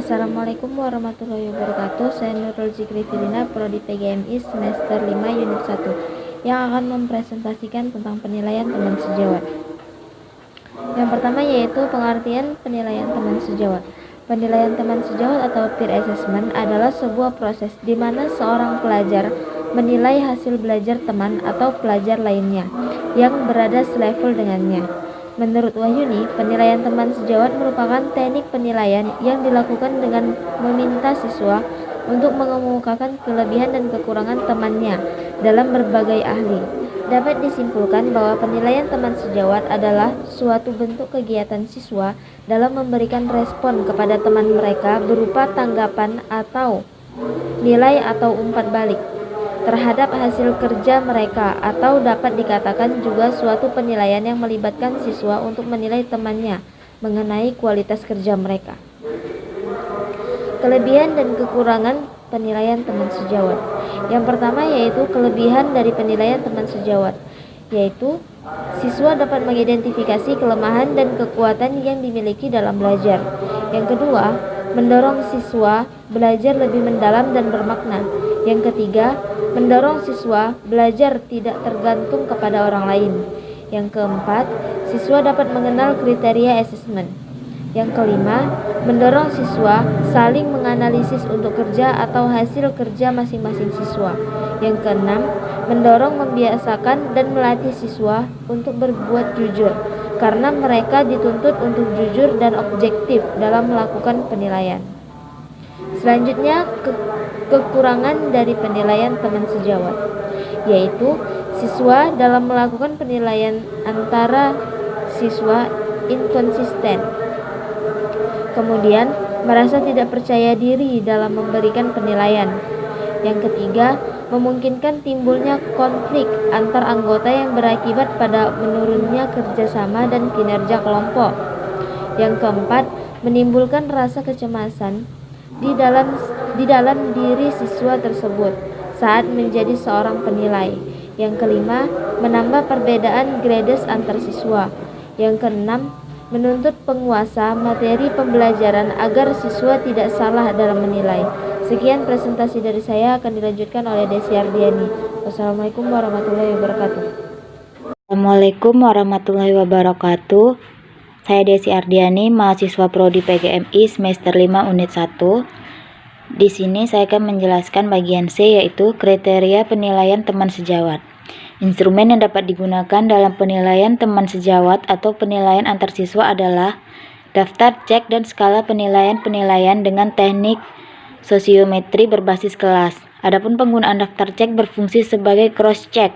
Assalamualaikum warahmatullahi wabarakatuh. Saya Nurul Zikri Firina, Prodi PGMI semester 5 unit 1 yang akan mempresentasikan tentang penilaian teman sejawat. Yang pertama yaitu pengertian penilaian teman sejawat. Penilaian teman sejawat atau peer assessment adalah sebuah proses di mana seorang pelajar menilai hasil belajar teman atau pelajar lainnya yang berada selevel dengannya. Menurut Wahyuni, penilaian teman sejawat merupakan teknik penilaian yang dilakukan dengan meminta siswa untuk mengemukakan kelebihan dan kekurangan temannya dalam berbagai ahli. Dapat disimpulkan bahwa penilaian teman sejawat adalah suatu bentuk kegiatan siswa dalam memberikan respon kepada teman mereka berupa tanggapan atau nilai atau umpan balik terhadap hasil kerja mereka, atau dapat dikatakan juga suatu penilaian yang melibatkan siswa untuk menilai temannya mengenai kualitas kerja mereka. Kelebihan dan kekurangan penilaian teman sejawat. Yang pertama yaitu kelebihan dari penilaian teman sejawat, yaitu siswa dapat mengidentifikasi kelemahan dan kekuatan yang dimiliki dalam belajar. Yang kedua, mendorong siswa belajar lebih mendalam dan bermakna. Yang ketiga, mendorong siswa belajar tidak tergantung kepada orang lain. Yang keempat, siswa dapat mengenal kriteria asesmen. Yang kelima, mendorong siswa saling menganalisis untuk kerja atau hasil kerja masing-masing siswa. Yang keenam, mendorong membiasakan dan melatih siswa untuk berbuat jujur, karena mereka dituntut untuk jujur dan objektif dalam melakukan penilaian. Selanjutnya, kekurangan dari penilaian teman sejawat, yaitu siswa dalam melakukan penilaian antara siswa inkonsisten, kemudian merasa tidak percaya diri dalam memberikan penilaian. Yang ketiga, memungkinkan timbulnya konflik antar anggota yang berakibat pada menurunnya kerjasama dan kinerja kelompok. Yang keempat, menimbulkan rasa kecemasan di dalam diri siswa tersebut saat menjadi seorang penilai. Yang kelima, menambah perbedaan grades antar siswa. Yang keenam, menuntut penguasa materi pembelajaran agar siswa tidak salah dalam menilai. Sekian presentasi dari saya, akan dilanjutkan oleh Desi Ardiani. Wassalamualaikum warahmatullahi wabarakatuh. Assalamualaikum warahmatullahi wabarakatuh. Saya Desi Ardiani, mahasiswa Prodi PGMI semester 5 unit 1. Di sini saya akan menjelaskan bagian C, yaitu kriteria penilaian teman sejawat. Instrumen yang dapat digunakan dalam penilaian teman sejawat atau penilaian antar siswa adalah daftar cek dan skala penilaian dengan teknik sosiometri berbasis kelas. Adapun penggunaan daftar cek berfungsi sebagai cross check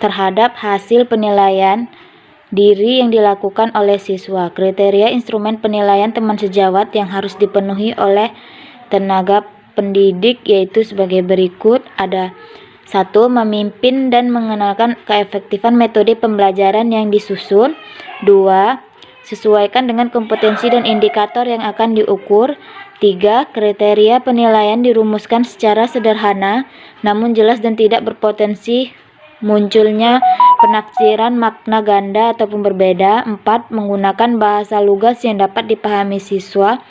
terhadap hasil penilaian diri yang dilakukan oleh siswa. Kriteria instrumen penilaian teman sejawat yang harus dipenuhi oleh tenaga pendidik yaitu sebagai berikut. Ada 1. Memimpin dan mengenalkan keefektifan metode pembelajaran yang disusun. 2. Sesuaikan dengan kompetensi dan indikator yang akan diukur. 3. Kriteria penilaian dirumuskan secara sederhana namun jelas dan tidak berpotensi munculnya penafsiran makna ganda ataupun berbeda. 4. Menggunakan bahasa lugas yang dapat dipahami siswa.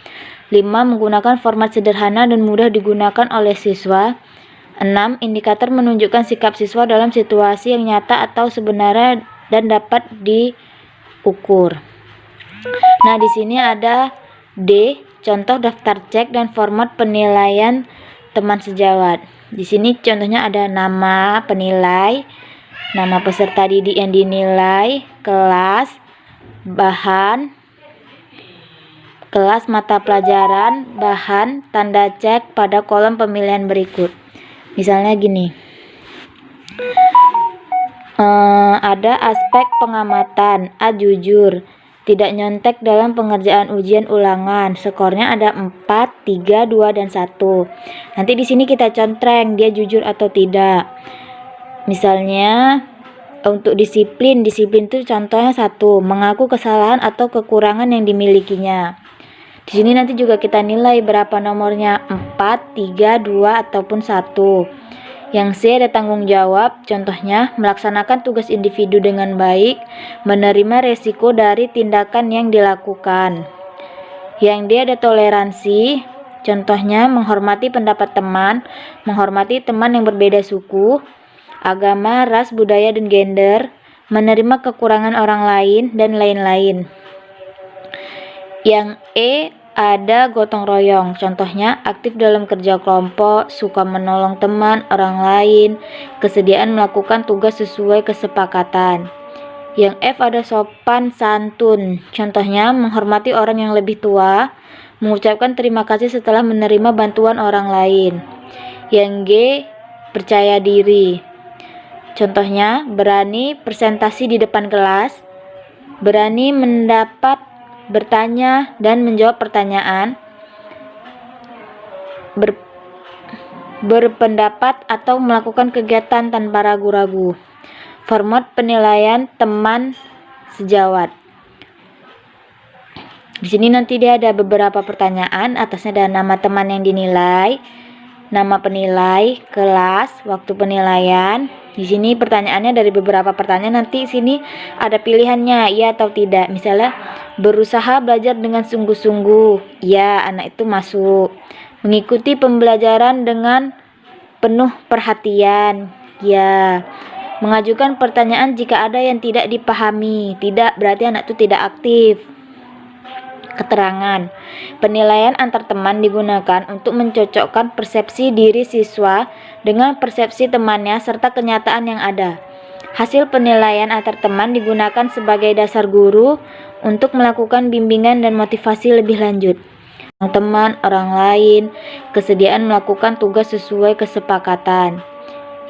5. Menggunakan format sederhana dan mudah digunakan oleh siswa. 6. Indikator menunjukkan sikap siswa dalam situasi yang nyata atau sebenarnya dan dapat diukur. Nah, di sini ada D, contoh daftar cek dan format penilaian teman sejawat. Di sini contohnya ada nama penilai, nama peserta didik yang dinilai, kelas, bahan, kelas mata pelajaran, bahan, tanda cek pada kolom pemilihan berikut. Misalnya gini, ada aspek pengamatan, A. Jujur, tidak nyontek dalam pengerjaan ujian ulangan, skornya ada 4, 3, 2, dan 1. Nanti di sini kita contreng dia jujur atau tidak. Misalnya untuk disiplin itu contohnya 1, mengaku kesalahan atau kekurangan yang dimilikinya. Di sini nanti juga kita nilai berapa nomornya, 4, 3, 2, ataupun 1. Yang C ada tanggung jawab, contohnya melaksanakan tugas individu dengan baik, menerima resiko dari tindakan yang dilakukan. Yang D ada toleransi, Contohnya, menghormati pendapat teman, menghormati teman yang berbeda suku, agama, ras, budaya, dan gender, menerima kekurangan orang lain, dan lain-lain. Yang E, ada gotong royong. Contohnya, aktif dalam kerja kelompok, suka menolong teman, orang lain, kesediaan melakukan tugas sesuai kesepakatan. Yang F, ada sopan santun. Contohnya, menghormati orang yang lebih tua, mengucapkan terima kasih setelah menerima bantuan orang lain. Yang G, percaya diri. Contohnya, berani presentasi di depan kelas, berani mendapat, bertanya, dan menjawab pertanyaan, berpendapat atau melakukan kegiatan tanpa ragu-ragu. Format penilaian teman sejawat. Di sini nanti dia ada beberapa pertanyaan, atasnya ada nama teman yang dinilai, nama penilai, kelas, waktu penilaian. Di sini pertanyaannya dari beberapa pertanyaan, nanti sini ada pilihannya, iya atau tidak. Misalnya, berusaha belajar dengan sungguh-sungguh, ya, anak itu masuk. Mengikuti pembelajaran dengan penuh perhatian, ya. Mengajukan pertanyaan jika ada yang tidak dipahami, tidak, berarti anak itu tidak aktif. Keterangan. Penilaian antar teman digunakan untuk mencocokkan persepsi diri siswa dengan persepsi temannya serta kenyataan yang ada. Hasil penilaian antar teman digunakan sebagai dasar guru untuk melakukan bimbingan dan motivasi lebih lanjut. Teman, orang lain, kesediaan melakukan tugas sesuai kesepakatan.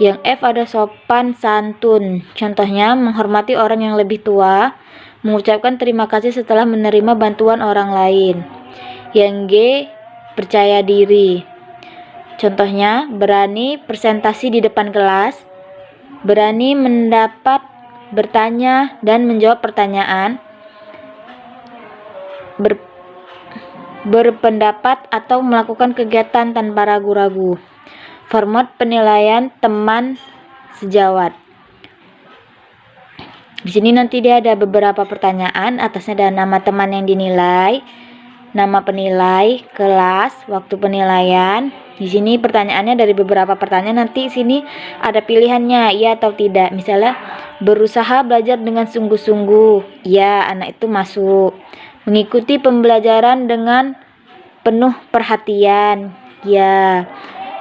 Yang F, ada sopan santun. Contohnya, menghormati orang yang lebih tua, mengucapkan terima kasih setelah menerima bantuan orang lain. Yang G, percaya diri. Contohnya, berani presentasi di depan kelas, berani mendapat, bertanya, dan menjawab pertanyaan, berpendapat atau melakukan kegiatan tanpa ragu-ragu. Format penilaian teman sejawat. Di sini nanti dia ada beberapa pertanyaan, atasnya ada nama teman yang dinilai, nama penilai, kelas, waktu penilaian. Di sini pertanyaannya dari beberapa pertanyaan, nanti sini ada pilihannya, iya atau tidak. Misalnya, berusaha belajar dengan sungguh-sungguh, ya, anak itu masuk. Mengikuti pembelajaran dengan penuh perhatian, ya.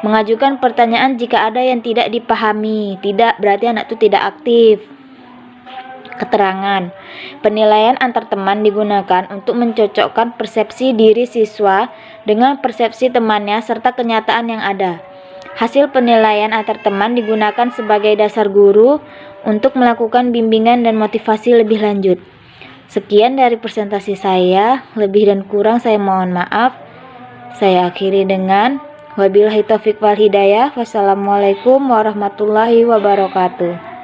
Mengajukan pertanyaan jika ada yang tidak dipahami, tidak, berarti anak itu tidak aktif. Keterangan. Penilaian antar teman digunakan untuk mencocokkan persepsi diri siswa dengan persepsi temannya serta kenyataan yang ada. Hasil penilaian antar teman digunakan sebagai dasar guru untuk melakukan bimbingan dan motivasi lebih lanjut. Sekian dari presentasi saya, lebih dan kurang saya mohon maaf. Saya akhiri dengan wabillahi taufiq wal hidayah. Wassalamualaikum warahmatullahi wabarakatuh.